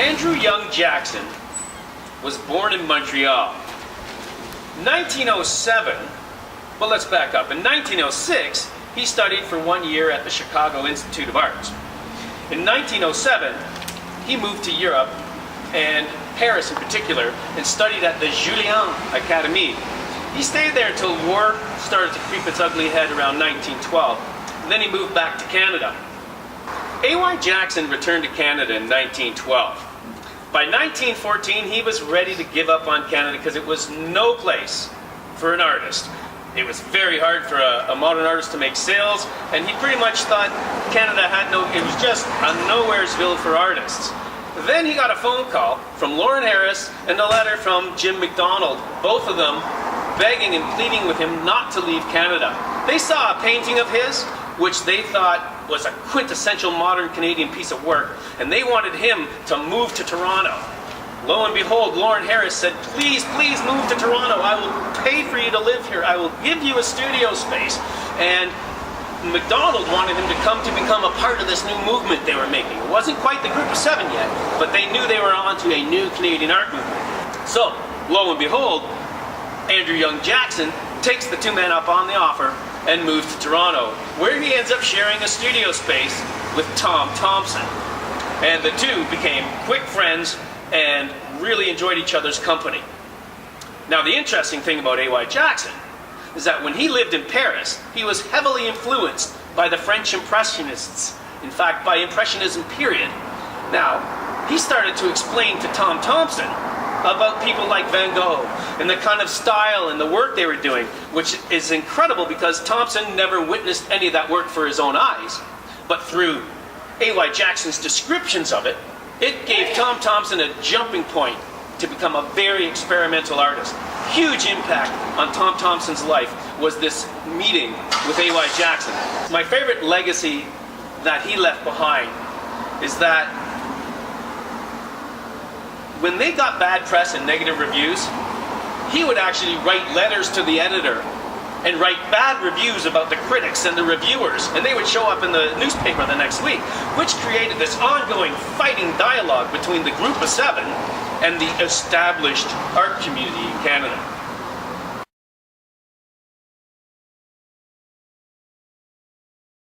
Andrew Young Jackson was born in Montreal. 1907, well, let's back up. In 1906, he studied for 1 year at the Chicago Institute of Arts. In 1907, he moved to Europe, and Paris in particular, and studied at the Julian Academy. He stayed there until war started to creep its ugly head around 1912. And then he moved back to Canada. A.Y. Jackson returned to Canada in 1912. By 1914, he was ready to give up on Canada because it was no place for an artist. It was very hard for a modern artist to make sales, and he pretty much thought Canada had it was just a nowheresville for artists. Then he got a phone call from Lawrence Harris and a letter from Jim MacDonald, both of them begging and pleading with him not to leave Canada. They saw a painting of his, which they thought was a quintessential modern Canadian piece of work, and they wanted him to move to Toronto. Lo and behold, Lawrence Harris said, please, please move to Toronto. I will pay for you to live here. I will give you a studio space. And MacDonald wanted him to come to become a part of this new movement they were making. It wasn't quite the Group of Seven yet, but they knew they were onto a new Canadian art movement. So, lo and behold, Andrew Young Jackson takes the two men up on the offer and moves to Toronto, where he ends up sharing a studio space with Tom Thompson. And the two became quick friends and really enjoyed each other's company. Now, the interesting thing about A.Y. Jackson is that when he lived in Paris, he was heavily influenced by the French Impressionists. In fact, by Impressionism, period. Now, he started to explain to Tom Thompson about people like Van Gogh and the kind of style and the work they were doing, which is incredible because Thompson never witnessed any of that work for his own eyes. But through A.Y. Jackson's descriptions of it, it gave Tom Thompson a jumping point to become a very experimental artist. Huge impact on Tom Thompson's life was this meeting with A.Y. Jackson. My favorite legacy that he left behind is that when they got bad press and negative reviews, he would actually write letters to the editor and write bad reviews about the critics and the reviewers, and they would show up in the newspaper the next week, which created this ongoing fighting dialogue between the Group of Seven and the established art community in Canada.